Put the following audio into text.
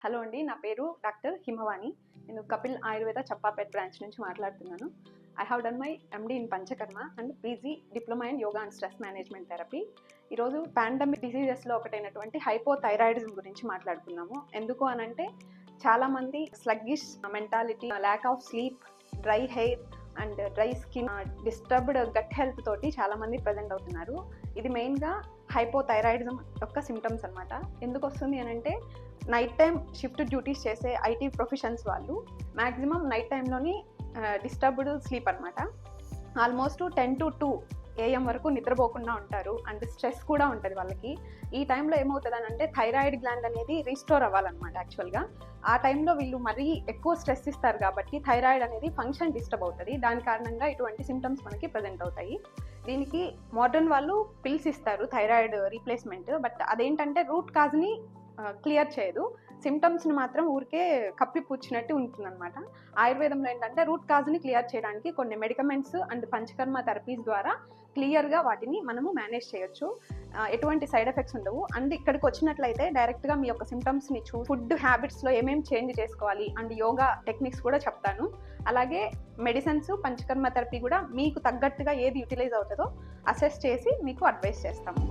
Hello అండి, నా పేరు డాక్టర్ హిమవాణి. నేను కపిల్ ఆయుర్వేద చప్పాపేట్ బ్రాంచ్ నుంచి మాట్లాడుతున్నాను. I have done my MD in Panchakarma and PG diploma in yoga and stress management therapy. ఈరోజు పాండమిక్ డిసీజెస్లో ఒకటైనటువంటి హైపోథైరాయిడిజం గురించి మాట్లాడుతున్నాము. ఎందుకు అనంటే చాలామంది sluggish mentality, lack of sleep, dry hair and dry skin, disturbed gut health తోటి చాలామంది ప్రజెంట్ అవుతున్నారు. ఇది మెయిన్గా హైపోథైరాయిడిజం యొక్క సిమ్టమ్స్ అనమాట. ఎందుకు వస్తుంది అనంటే నైట్ టైం షిఫ్ట్ డ్యూటీస్ చేసే ఐటీ ప్రొఫెషన్స్ వాళ్ళు మ్యాక్సిమం నైట్ టైంలోని డిస్టర్బ్డ్ స్లీప్ అనమాట. ఆల్మోస్ట్ 10 to 2 AM వరకు నిద్రపోకుండా ఉంటారు అండ్ స్ట్రెస్ కూడా ఉంటుంది వాళ్ళకి. ఈ టైంలో ఏమవుతుంది అని అంటే థైరాయిడ్ గ్లాండ్ అనేది రీస్టోర్ అవ్వాలన్నమాట. యాక్చువల్గా ఆ టైంలో వీళ్ళు మరీ ఎక్కువ స్ట్రెస్ ఇస్తారు కాబట్టి థైరాయిడ్ అనేది ఫంక్షన్ డిస్టర్బ్ అవుతుంది. దాని కారణంగా ఇటువంటి సిమ్టమ్స్ మనకి ప్రజెంట్ అవుతాయి. దీనికి మోడర్న్ వాళ్ళు పిల్స్ ఇస్తారు థైరాయిడ్ రీప్లేస్మెంట్, బట్ అదేంటంటే రూట్ కాజ్ని క్లియర్ చేయదు, సిమ్టమ్స్ని మాత్రం ఊరికే కప్పిపుచ్చినట్టు ఉంటుందన్నమాట. ఆయుర్వేదంలో ఏంటంటే రూట్ కాజ్ని క్లియర్ చేయడానికి కొన్ని మెడికమెంట్స్ అండ్ పంచకర్మ థెరపీస్ ద్వారా క్లియర్గా వాటిని మనము మేనేజ్ చేయొచ్చు. ఎటువంటి సైడ్ ఎఫెక్ట్స్ ఉండవు. అండ్ ఇక్కడికి వచ్చినట్లయితే డైరెక్ట్గా మీ యొక్క సిమ్టమ్స్ని ఫుడ్ హ్యాబిట్స్లో ఏమేమి చేంజ్ చేసుకోవాలి అండ్ యోగా టెక్నిక్స్ కూడా చెప్తాను. అలాగే మెడిసిన్స్, పంచకర్మ థెరపీ కూడా మీకు తగ్గట్టుగా ఏది యూటిలైజ్ అవుతుందో అసెస్ చేసి మీకు అడ్వైస్ చేస్తాము.